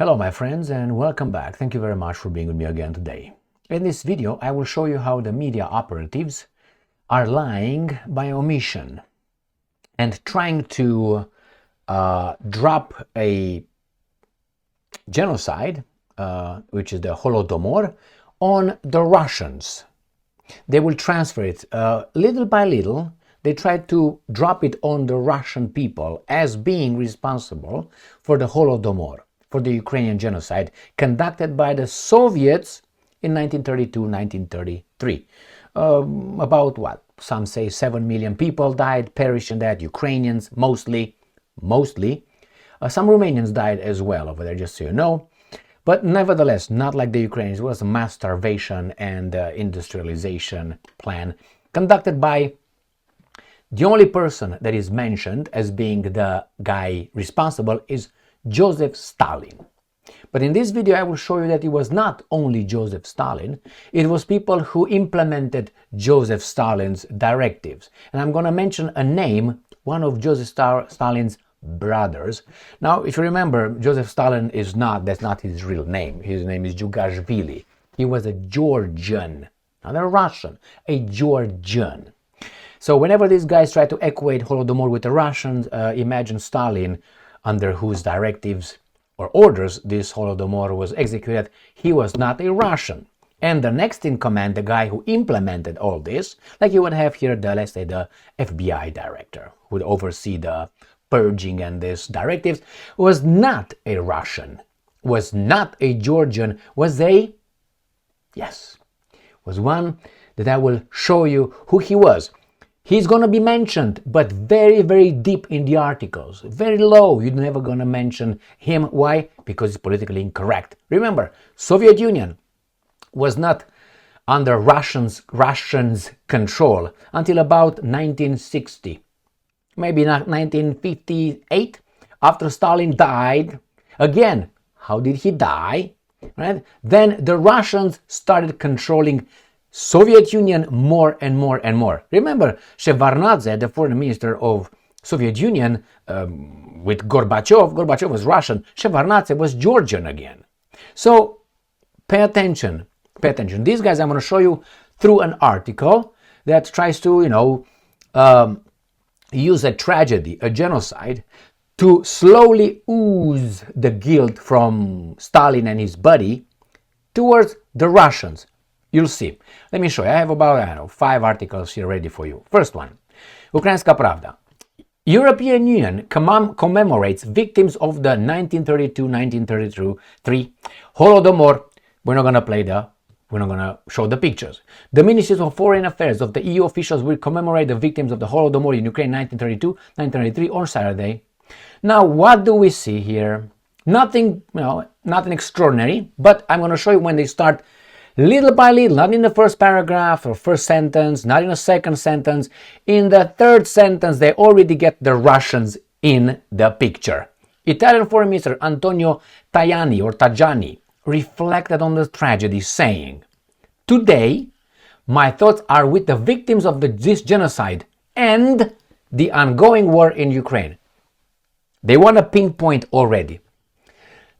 Hello my friends and welcome back. Thank you very much for being with me again today. In this video I will show you how the media operatives are lying by omission and trying to drop a genocide, which is the Holodomor, on the Russians. They will transfer it little by little. They try to drop it on the Russian people as being responsible for the Holodomor, for the Ukrainian genocide conducted by the Soviets in 1932-1933. About what? Some say 7 million people died, perished in that, Ukrainians mostly. Some Romanians died as well over there, just so you know. But nevertheless, not like the Ukrainians. It was a mass starvation and industrialization plan conducted by the only person that is mentioned as being the guy responsible is Joseph Stalin. But in this video I will show you that it was not only Joseph Stalin, it was people who implemented Joseph Stalin's directives. And I'm going to mention a name, one of Joseph Stalin's brothers. Now, if you remember, Joseph Stalin that's not his real name. His name is Jugashvili. He was a Georgian, not a Russian, a Georgian. So whenever these guys try to equate Holodomor with the Russians, imagine Stalin, under whose directives or orders this Holodomor was executed. He was not a Russian. And the next in command, the guy who implemented all this, like you would have here, let's say the FBI director, who would oversee the purging and these directives, was not a Russian, was not a Georgian, was one that I will show you who he was. He's going to be mentioned, but very, very deep in the articles. Very low. You're never going to mention him. Why? Because it's politically incorrect. Remember, Soviet Union was not under Russians' control until about 1960. Maybe not 1958, after Stalin died. Again, how did he die? Right? Then the Russians started controlling Soviet Union more and more and more. Remember, Shevardnadze, the foreign minister of Soviet Union, with Gorbachev was Russian, Shevardnadze was Georgian again. So pay attention. These guys I'm going to show you through an article that tries to, use a tragedy, a genocide, to slowly ooze the guilt from Stalin and his buddy towards the Russians. You'll see. Let me show you. I have about, 5 articles here ready for you. First one. Ukrainska Pravda. European Union commemorates victims of the 1932-1933 Holodomor. We're not going to show the pictures. The Ministries of Foreign Affairs of the EU officials will commemorate the victims of the Holodomor in Ukraine 1932-1933 on Saturday. Now, what do we see here? Nothing extraordinary, but I'm going to show you when they start little by little, not in the first paragraph or first sentence, not in the second sentence. In the third sentence, they already get the Russians in the picture. Italian Foreign Minister Antonio Tajani reflected on the tragedy, saying, "Today, my thoughts are with the victims of this genocide and the ongoing war in Ukraine." They want to pinpoint already.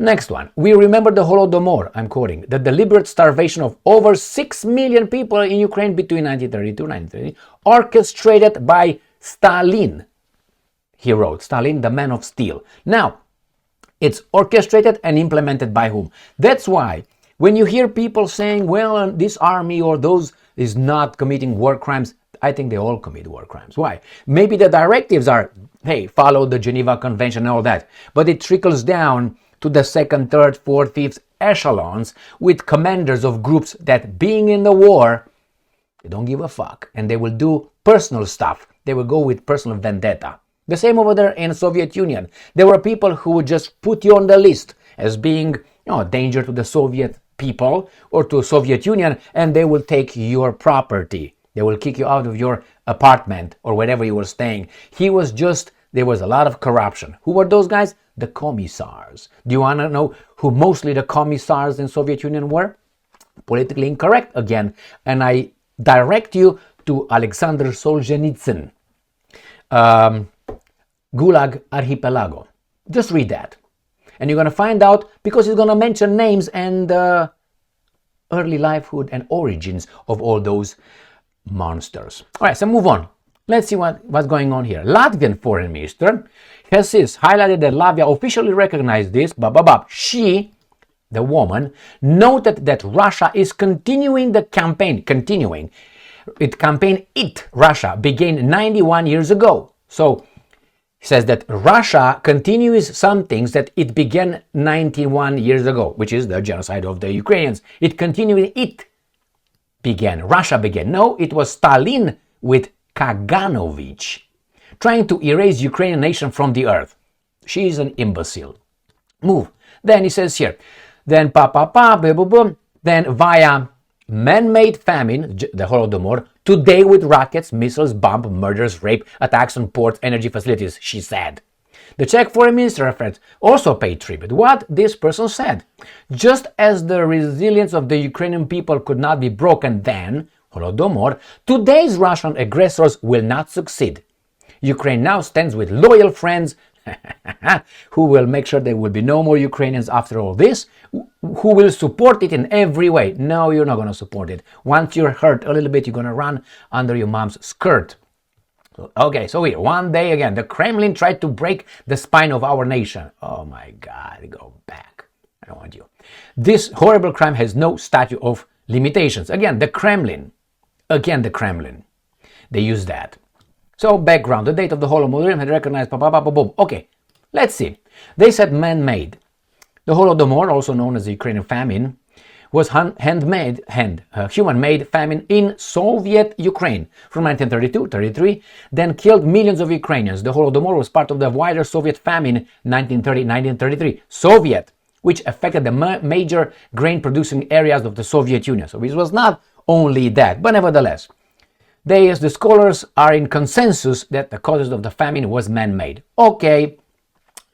Next one. We remember the Holodomor, I'm quoting, the deliberate starvation of over 6 million people in Ukraine between 1932 and 1933, orchestrated by Stalin. He wrote, Stalin, the man of steel. Now, it's orchestrated and implemented by whom? That's why when you hear people saying, well, this army or those is not committing war crimes, I think they all commit war crimes. Why? Maybe the directives are, hey, follow the Geneva Convention and all that, but it trickles down to the second, third, fourth, fifth echelons with commanders of groups that, being in the war, they don't give a fuck and they will do personal stuff. They will go with personal vendetta. The same over there in the Soviet Union. There were people who would just put you on the list as being a danger to the Soviet people or to Soviet Union, and they will take your property. They will kick you out of your apartment or wherever you were staying. There was a lot of corruption. Who were those guys? The commissars. Do you want to know who mostly the commissars in Soviet Union were? Politically incorrect again. And I direct you to Alexander Solzhenitsyn, Gulag Archipelago. Just read that. And you're going to find out because he's going to mention names and early livelihood and origins of all those monsters. All right, so move on. Let's see what's going on here. Latvian foreign minister has since highlighted that Latvia officially recognized this. She, the woman, noted that Russia is continuing the campaign. Russia began 91 years ago. So he says that Russia continues some things that it began 91 years ago, which is the genocide of the Ukrainians. Russia began. No, it was Stalin with Kaganovich trying to erase Ukrainian nation from the earth. She is an imbecile. Move. Then he says here, then then via man-made famine, the Holodomor, today with rockets, missiles, bomb, murders, rape, attacks on ports, energy facilities, she said. The Czech foreign minister also paid tribute. What this person said. Just as the resilience of the Ukrainian people could not be broken then, Holodomor, today's Russian aggressors will not succeed. Ukraine now stands with loyal friends who will make sure there will be no more Ukrainians after all this, who will support it in every way. No, you're not going to support it. Once you're hurt a little bit, you're going to run under your mom's skirt. Okay, so here, one day again, the Kremlin tried to break the spine of our nation. Oh my God, go back. I don't want you. This horrible crime has no statute of limitations. Again, the Kremlin. They use that. So background, the date of the Holodomor had recognized, boom. Okay, let's see. They said man-made. The Holodomor, also known as the Ukrainian famine, was human-made famine in Soviet Ukraine from 1932-33, then killed millions of Ukrainians. The Holodomor was part of the wider Soviet famine 1930-1933, Soviet, which affected the major grain-producing areas of the Soviet Union. So it was not only that, but nevertheless, the scholars are in consensus that the causes of the famine was man-made. Okay,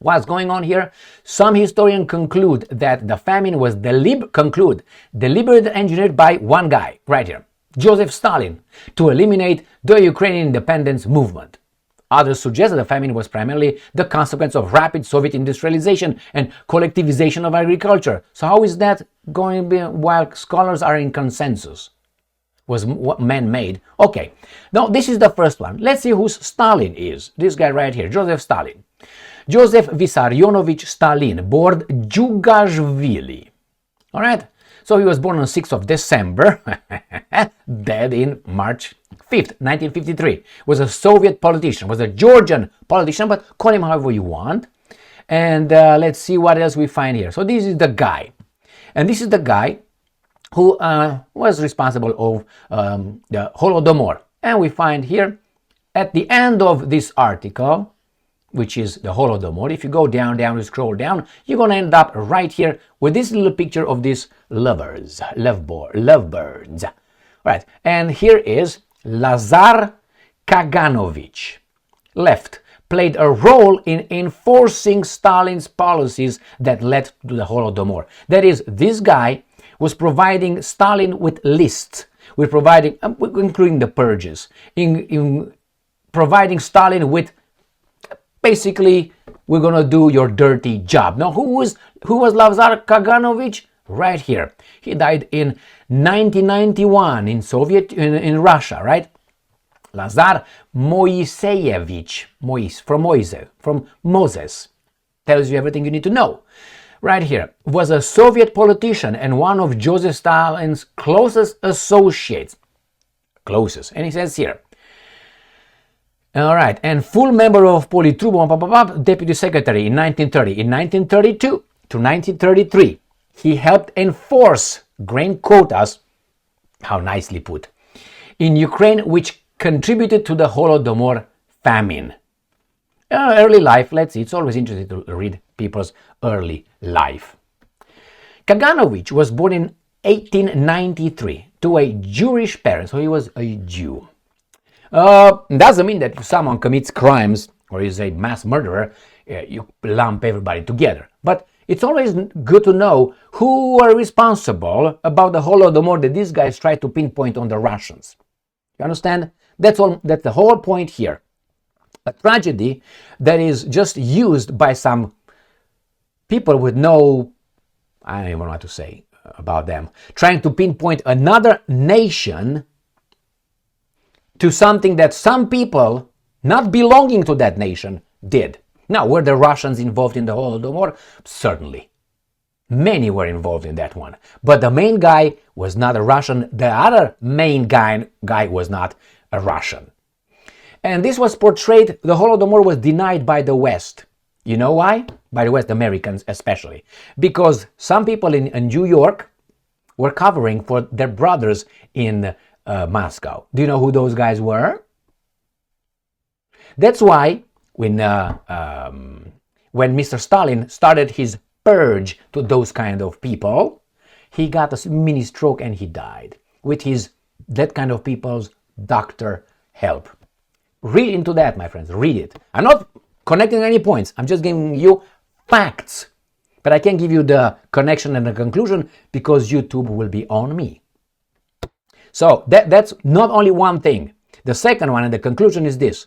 what's going on here? Some historians conclude that the famine was deliberately engineered by one guy, right here, Joseph Stalin, to eliminate the Ukrainian independence movement. Others suggest that the famine was primarily the consequence of rapid Soviet industrialization and collectivization of agriculture. So how is that going to be while scholars are in consensus? Was man-made. Okay, now this is the first one. Let's see who Stalin is. This guy right here, Joseph Stalin. Joseph Vissarionovich Stalin, born Jugashvili. All right, so he was born on 6th of December, dead in March 5th, 1953. Was a Soviet politician, was a Georgian politician, but call him however you want. And let's see what else we find here. So this is the guy. And this is the guy who was responsible of the Holodomor. And we find here, at the end of this article, which is the Holodomor, if you go down, you scroll down, you're going to end up right here with this little picture of these lovebirds. Right, and here is Lazar Kaganovich, left, played a role in enforcing Stalin's policies that led to the Holodomor. That is, this guy was providing Stalin with lists, including the purges, in providing Stalin with basically, we're gonna do your dirty job. Now, who was Lazar Kaganovich? Right here. He died in 1991 in Russia, right? Lazar Moiseyevich, from Moses, tells you everything you need to know. Right here, was a Soviet politician and one of Joseph Stalin's closest associates. And he says here, all right, and full member of Politburo, deputy secretary in 1930. In 1932 to 1933, he helped enforce grain quotas, how nicely put, in Ukraine, which contributed to the Holodomor famine. Early life, let's see, it's always interesting to read people's early life. Kaganovich was born in 1893 to a Jewish parent, so he was a Jew. Doesn't mean that if someone commits crimes or is a mass murderer, you lump everybody together. But it's always good to know who are responsible about the Holodomor that these guys try to pinpoint on the Russians. You understand? That's the whole point here. A tragedy that is just used by some people with no, I don't even know what to say about them, trying to pinpoint another nation to something that some people not belonging to that nation did. Now, were the Russians involved in the Holodomor? Certainly. Many were involved in that one. But the main guy was not a Russian. The other main guy was not a Russian. And this was portrayed, the Holodomor was denied by the West. You know why? By the West, Americans especially. Because some people in New York were covering for their brothers in Moscow. Do you know who those guys were? That's why when Mr. Stalin started his purge to those kind of people, he got a mini stroke and he died with that kind of people's doctor help. Read into that, my friends. Read it. I'm not connecting any points. I'm just giving you facts. But I can't give you the connection and the conclusion because YouTube will be on me. So that's not only one thing. The second one and the conclusion is this.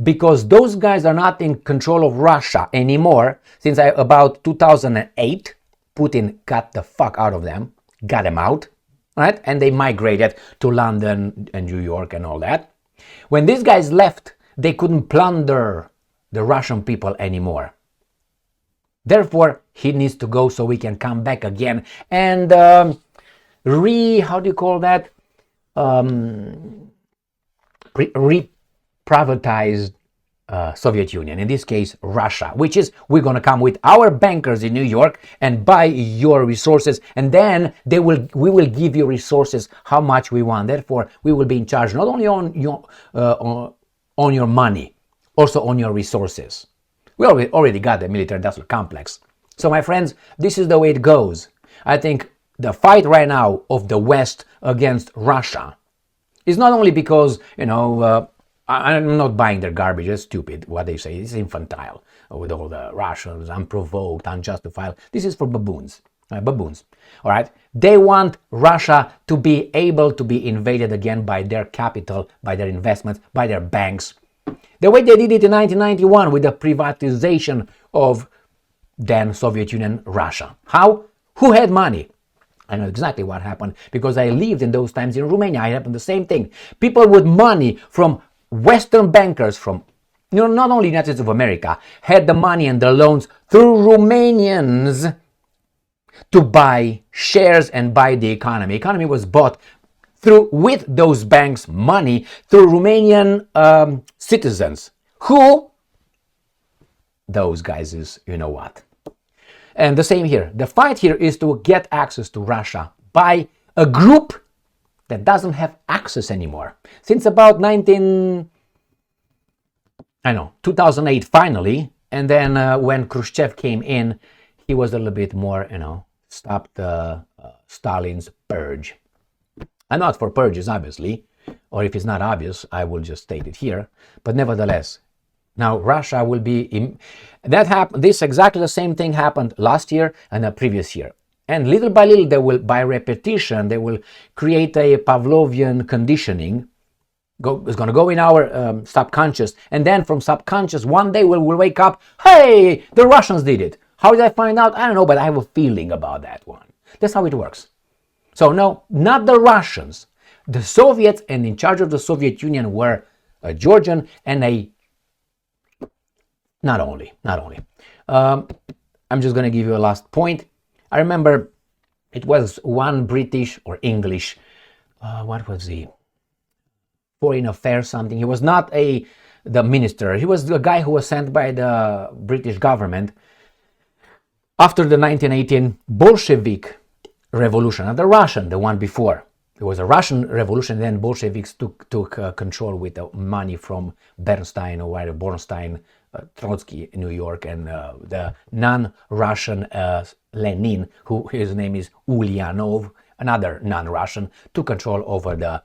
Because those guys are not in control of Russia anymore, since about 2008, Putin got the fuck out of them, got them out, right? And they migrated to London and New York and all that. When these guys left, they couldn't plunder the Russian people anymore. Therefore, he needs to go so we can come back again and privatized Soviet Union, in this case Russia, which is we're going to come with our bankers in New York and buy your resources, and then we will give you resources how much we want. Therefore, we will be in charge not only on your money, also on your resources. We already got the military industrial complex. So my friends, this is the way it goes. I think the fight right now of the West against Russia is not only because, I'm not buying their garbage. It's stupid what they say. It's infantile with all the Russians, unprovoked, unjustified. This is for baboons. All right. They want Russia to be able to be invaded again by their capital, by their investments, by their banks. The way they did it in 1991 with the privatization of then Soviet Union, Russia. How? Who had money? I know exactly what happened because I lived in those times in Romania. It happened the same thing. People with money from Western bankers from, not only United States of America, had the money and the loans through Romanians to buy shares and buy the economy. Economy was bought with those banks' money through Romanian citizens. Who? Those guys is, you know what. And the same here. The fight here is to get access to Russia by a group that doesn't have access anymore. Since about 2008 finally, and then when Khrushchev came in, he was a little bit more, stopped Stalin's purge. I'm not for purges, obviously, or if it's not obvious, I will just state it here, but nevertheless, now Russia will be, this exactly the same thing happened last year and the previous year. And little by little, by repetition, they will create a Pavlovian conditioning. It's going to go in our subconscious. And then from subconscious, one day we'll wake up, hey, the Russians did it. How did I find out? I don't know, but I have a feeling about that one. That's how it works. So no, not the Russians. The Soviets, and in charge of the Soviet Union were a Georgian and not only. I'm just going to give you a last point. I remember it was one British or English, what was he? Foreign Affairs something. He was not the minister. He was the guy who was sent by the British government after the 1918 Bolshevik revolution, not the Russian, the one before. There was a Russian revolution, then Bolsheviks took control with the money from Bernstein Trotsky in New York, and the non-Russian Lenin, his name is Ulyanov, another non-Russian, took control over the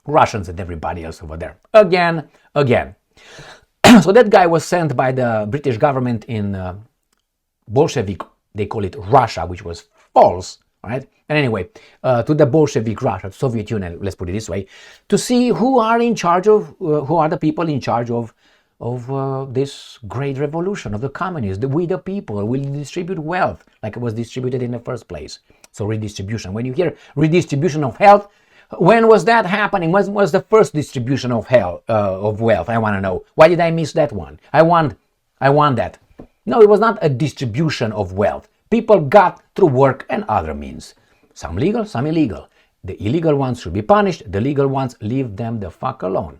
Russians and everybody else over there. Again. So that guy was sent by the British government in Bolshevik, they call it Russia, which was false, right? And anyway, to the Bolshevik Russia, Soviet Union, let's put it this way, to see who are the people in charge of of this great revolution of the communists. We, the people, will distribute wealth like it was distributed in the first place. So redistribution. When you hear redistribution of health, when was that happening? When was the first distribution of wealth? I want to know. Why did I miss that one? I want that. No, it was not a distribution of wealth. People got through work and other means. Some legal, some illegal. The illegal ones should be punished. The legal ones, leave them the fuck alone.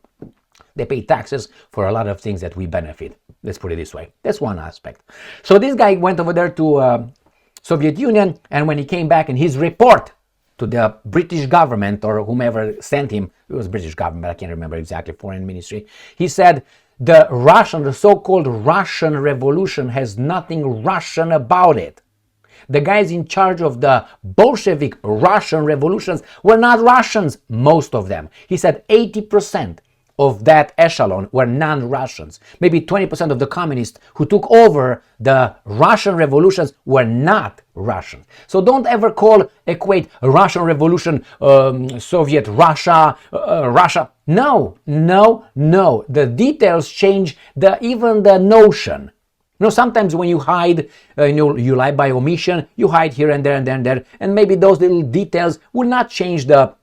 They pay taxes for a lot of things that we benefit. Let's put it this way. That's one aspect. So this guy went over there to Soviet Union, and when he came back in his report to the British government or whomever sent him, it was British government, I can't remember exactly, foreign ministry, he said the so-called Russian Revolution has nothing Russian about it. The guys in charge of the Bolshevik Russian revolutions were not Russians, most of them. He said 80% of that echelon were non-Russians. Maybe 20% of the communists who took over the Russian revolutions were not Russian. So don't ever equate Russian Revolution, Soviet Russia, Russia. No. The details change even the notion. You know, sometimes when you hide, you lie by omission, you hide here and there and there and there, and maybe those little details will not change the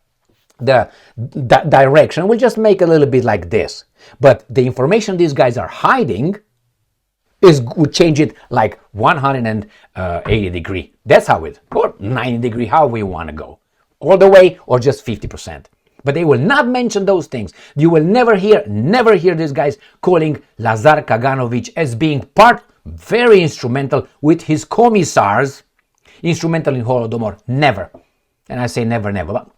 direction. We'll just make a little bit like this. But the information these guys are hiding would change it like 180 degree. That's how it, or 90 degree, how we want to go. All the way or just 50%. But they will not mention those things. You will never hear these guys calling Lazar Kaganovich as being very instrumental with his commissars, instrumental in Holodomor. Never. And I say never, but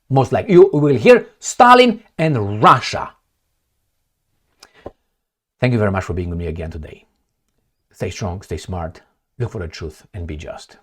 most likely. You will hear Stalin and Russia. Thank you very much for being with me again today. Stay strong, stay smart, look for the truth, and be just.